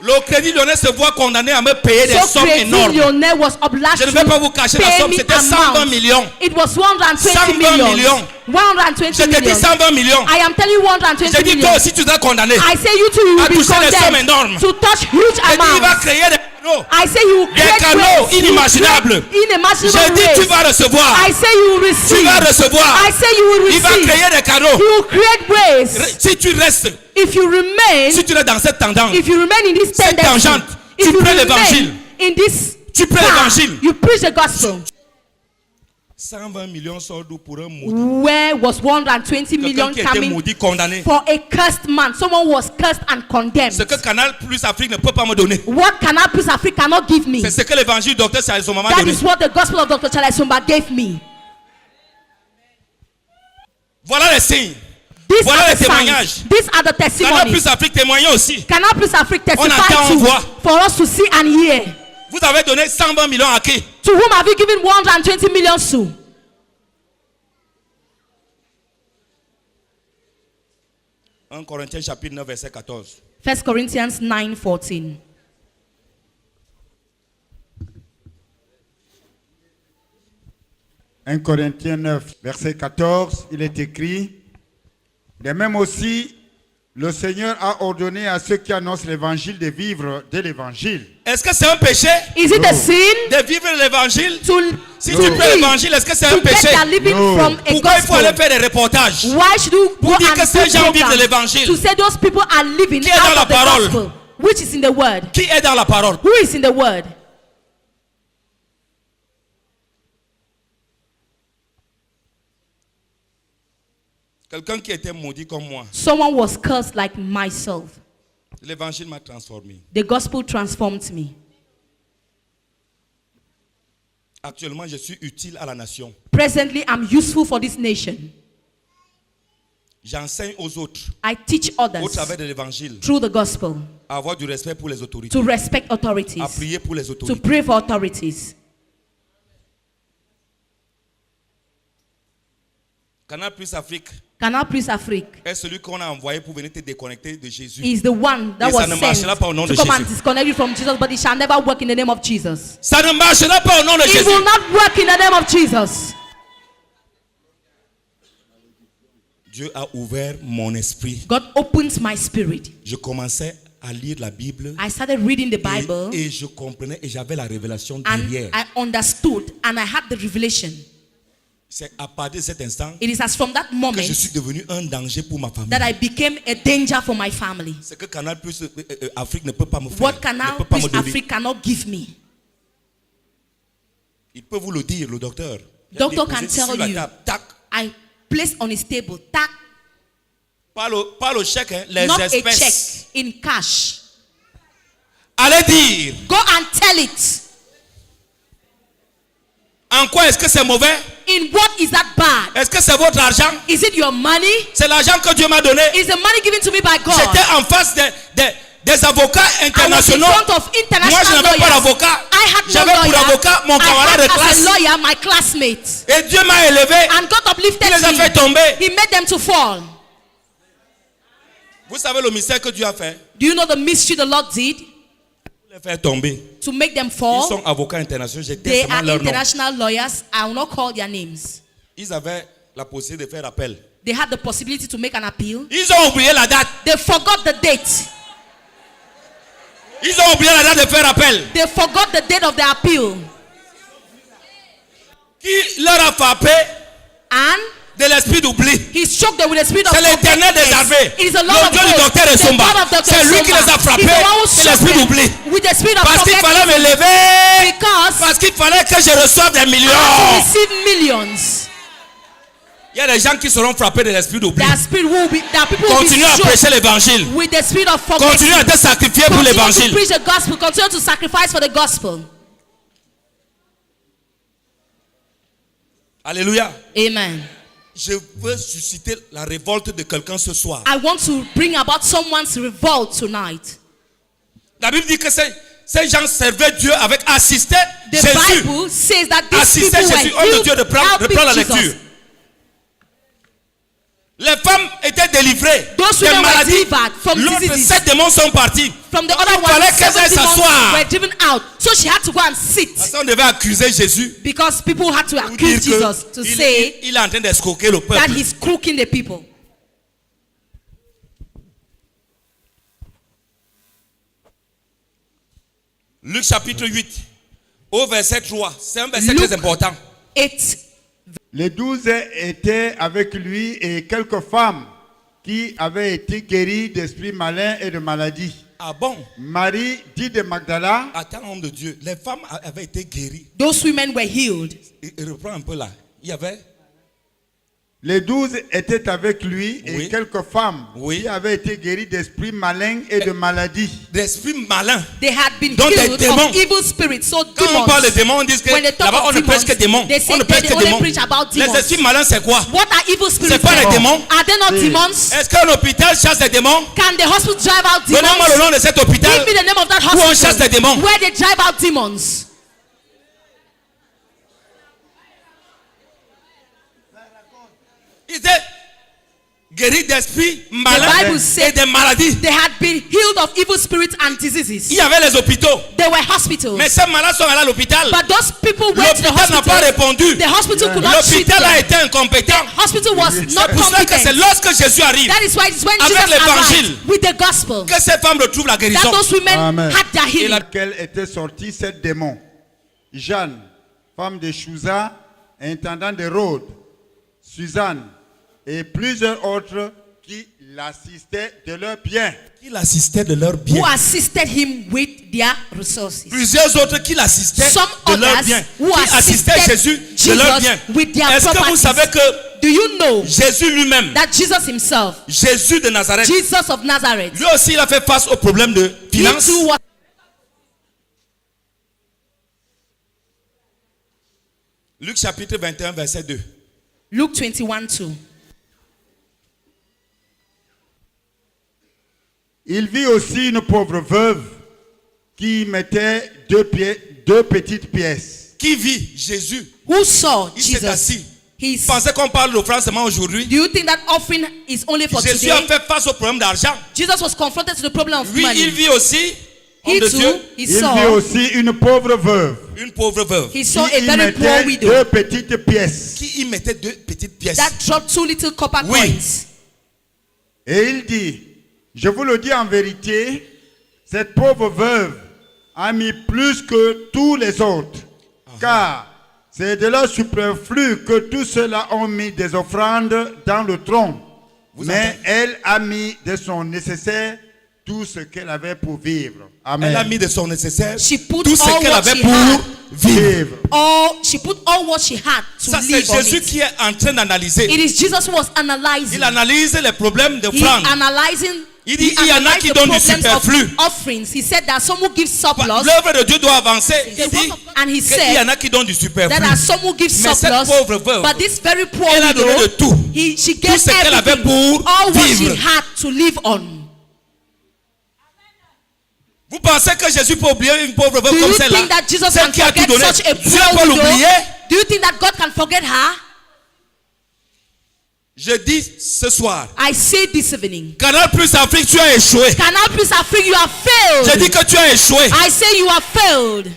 Le Crédit Lyonnais se voit condamné à me payer des So sommes Crédit énormes. Lyonnais was obliged Je ne vais pas vous cacher la pay somme, me c'était 120 amount. millions. It was 120 120 millions. millions. 120 Je te dis millions. 120 millions. I am telling you 120 J'ai dit millions. toi aussi tu dois condamner. I say you too, you À will be toucher des sommes condemned énormes. to touch huge J'ai dit il va amounts. créer des canaux. I say you will Des create canaux ways. You inimaginables. create inimaginable J'ai dit tu ways. vas recevoir. I say you will Tu receive. vas recevoir. I say you will Il va receive. créer des canaux. You will create ways. Si tu restes, If you remain, si tu restes dans cette tendance, if you remain in this cette tendency, tangente, if tu you prends remain l'évangile. in this Tu prends path, l'évangile. you preach the gospel. 120 millions sort d'où pour un maudit? Where was 120 million Quelqu'un qui était coming maudit, condamné. for a cursed man? Someone was cursed and condemned. Ce que Canal Plus Afrique ne peut pas me donner. What Canal Plus Africa cannot give me? C'est ce que l'évangile docteur Charles Isumba m'a That donné. is what the gospel of Dr. Charles Isumba gave me. Voilà les signes. These Voilà are les the témoignages. signs. These are the Canal testimonies. Plus Afrique témoignait aussi. Canal Plus Africa On testify entend, on voit. to for us to see and hear. Vous avez donné 120 millions à qui? To whom have you given 120 million to? 1 Corinthiens chapitre 9 verset 14. 1 Corinthians 9:14. « 1 Corinthiens 9, verset 14, il est écrit, « De même aussi, le Seigneur a ordonné à ceux qui annoncent l'évangile de vivre de l'évangile. Est-ce que c'est un péché Is it a sin de vivre l'évangile? to Si to tu live, fais l'évangile, est-ce que c'est un to get péché? their living No. from a Pourquoi il faut aller gospel? faire des reportages? Why should you go Pour dire and que ces do gens vivent de programs l'évangile. to say those people are living Qui est dans out la of the parole? gospel? Which is in the word? Qui est dans la parole? Who is in the word? Quelqu'un qui était maudit comme moi. Someone was cursed like myself. L'évangile m'a transformé. The gospel transformed me. Actuellement, je suis utile à la nation. Presently, I'm useful for this nation. J'enseigne aux autres, I teach au others travers de l'évangile, through the gospel à avoir du respect pour les autorités, to respect à authorities, prier pour les to autorités. pray for authorities. Canal Plus Afrique Canal Plus Afrique est celui qu'on a envoyé pour venir te déconnecter de Jésus. is the one that Et ça was ne marchera pas au nom sent de to come and Jésus. disconnect you from Jesus, but it shall never work in the name of Jesus. Ça ne marchera pas au nom de It Jésus. will not work in the name of Jesus. Dieu a ouvert mon esprit. God opens my spirit. Je commençais à lire la Bible I started reading the Bible et je comprenais et j'avais la révélation and derrière. I understood and I had the revelation. C'est à partir de cet instant It is as from that que moment je suis devenu un danger pour ma famille. that I became a danger for my family. Ce que Canal Plus Afrique ne peut pas me faire, What ne Canal peut pas me Plus donner. Africa cannot give me. Il peut vous le dire, le docteur. Il a Doctor déposé can sur tell la you. table, tac. I placed on his table, tac, Pas le chèque, hein, les not a espèces. check, in cash. Allez dire, Go and tell it. en quoi est-ce que c'est mauvais? In what is that bad? Est-ce que c'est votre argent? Is it your money? C'est l'argent que Dieu m'a donné. Is the money given to me by God? J'étais en face des avocats I was in internationaux. front of Moi, je international n'avais pas lawyers. d'avocat. I had no J'avais pour lawyer. avocat mon I camarade de had as classe. a lawyer my classmate. Et Dieu m'a élevé. And God uplifted Il les a fait me. tomber. He made them to fall. Vous savez le mystère que Dieu a fait? Do you know the mystery the Lord did Il les fait tomber. to make them Ils fall? sont avocats internationaux. J'ai They seulement are leur nom. international lawyers. I will not call their names. Ils avaient la possibilité de faire appel. They had the possibility to make an appeal. Ils ont oublié la date. They forgot the date. Ils ont oublié la date de faire appel. They forgot the date of the appeal. Qui leur a frappé And de l'esprit d'oubli? he struck them with the spirit of C'est l'Éternel des armées. It is the Le Lord of Dieu du hosts, docteur the Esomba. God of Dr. C'est lui qui Esomba. les a frappés He's the one who de struck l'esprit them d'oubli. with the spirit of Parce qu'il fallait forgetfulness. me lever. Because Parce qu'il fallait que je reçoive des I had to millions. receive millions. Il y a des gens qui seront frappés de l'esprit d'oubli. That spirit will be, that people will be Continue à struck prêcher l'évangile. with the spirit of Continue à forgetfulness. te sacrifier pour Continue to l'évangile. preach the gospel. Continue to sacrifice for the gospel. Alléluia. Amen. Je veux susciter la révolte de quelqu'un ce soir. I want to bring about someone's revolt tonight. La Bible dit que ces gens servaient Dieu avec assister The Jésus. Bible says that these Assister people Jésus. were Homme de Dieu, reprends la helping lecture. Jesus. Les femmes étaient délivrées Those des women were maladies. delivered from L'autre, diseases. 7 démons sont partis. From the other Il fallait one, qu'elles 7 aillent demons s'asseoir. were driven out. So she had to go and sit. Parce qu'on devait accuser Jésus. Because people had to Pour accuse dire Jesus to que say il est en train d'escroquer le that peuple. he's crooking the people. Luc chapitre 8, au verset 3. C'est un verset Luc très important. 8. Les 12 étaient avec lui et quelques femmes qui avaient été guéries d'esprits malins et de maladies. Ah bon? Marie, dit de Magdala, Attends, homme de Dieu. Les femmes avaient été guéries. Those women were healed. Il reprend un peu là. Il y avait. les 12 étaient avec lui et Oui. quelques femmes Oui. qui avaient été guéries d'esprits malins et de maladies. D'esprits malins. They had been Donc, des healed démons. of evil spirits. So Quand on parle de démons, on dit que when they talk là-bas of on ne demons, prêche que démons. they say On ne prêche they que only démons. preach about Les demons. esprits malins, c'est quoi? What are evil spirits? C'est pas les then? démons. Are they not Oui. demons? Est-ce qu'un hôpital chasse des démons? Can the hospital drive out Donnez-moi le demons? nom de cet hôpital. Give me the name of that Où on chasse des hospital démons. where they drive out demons. Il était guéri d'esprits The malins Bible et said des maladies. they had been healed of evil spirits and diseases. Il y avait les hôpitaux. They were hospitals. Mais ces malades sont allés à l'hôpital. But those people went to the L'hôpital n'a pas hospital. répondu. The hospital could not treat L'hôpital a them. été incompétent. Hospital was not C'est pour cela que c'est competent. lorsque Jésus arrive That is why it's when Avec Jesus l'évangile. arrived with the gospel que ces femmes retrouvent la that guérison. those women Amen. had their Et healing. laquelle étaient sortis 7 démons. Jeanne, femme de Chouza, intendant de Rhodes, Suzanne et plusieurs autres qui l'assistaient de leurs biens. Qui l'assistaient de leurs biens. Who assisted him with their resources. Plusieurs autres qui l'assistaient Some de leurs others biens. who Qui assistaient assisted Jésus de Jesus leurs biens. with their Est-ce que vous properties. savez que Do you know Jésus lui-même, that Jesus himself, Jésus de Nazareth, Jesus of Nazareth, lui aussi il a fait face au problème de he finances. too was Luc chapitre 21 verset 2. Luke 21:2. Il vit aussi une pauvre veuve qui mettait deux petites pièces. Qui vit Jésus? Who saw Il s'est Jesus? assis. He's, Vous pensez qu'on parle d'offrande seulement aujourd'hui? do you think that offering is only for Jésus a today? fait face au problème d'argent. Jesus was confronted to the problem of Oui, il money. vit aussi, homme He de too, Dieu, he Il vit saw, aussi une pauvre veuve une pauvre veuve he saw qui a y very poor mettait widow deux petites pièces. qui y mettait deux petites pièces. that dropped 2 little copper Oui. coins. Et il dit, je vous le dis en vérité, cette pauvre veuve a mis plus que tous les autres, car c'est de leur superflu que tous ceux-là ont mis des offrandes dans le tronc. Vous Mais entendez? elle a mis de son nécessaire tout ce qu'elle avait pour vivre. Amen. Elle a mis de son nécessaire She put tout ce all qu'elle what avait she pour had. vivre. She put all what she had to Ça, c'est live on Jésus it. qui est en train d'analyser. It is Jesus who was analyzing. Il analyse les problèmes He d'offrande. analyzing. Il dit, he il y en a analyzed qui the donnent du problems of superflu. offerings. He said that some who give surplus, L'œuvre de Dieu doit avancer. Il dit and he qu'il y en said a qui donnent du superflu. there are some who give Mais cette surplus, pauvre veuve, but this very poor elle a donné widow, de tout. she gave ce qu'elle avait everything, pour all what she vivre. had to live on. Vous pensez que Jésus peut oublier une pauvre veuve Do comme you celle-là? think that Jesus Celle can qui a tout forget donné. such a Dieu poor peut widow? l'oublier? Do you think that God can forget her? Je dis ce soir, I say this evening. Canal Plus Afrique, tu as échoué. Canal Plus Afrique, you have Je failed. dis que tu as échoué. I say you have failed.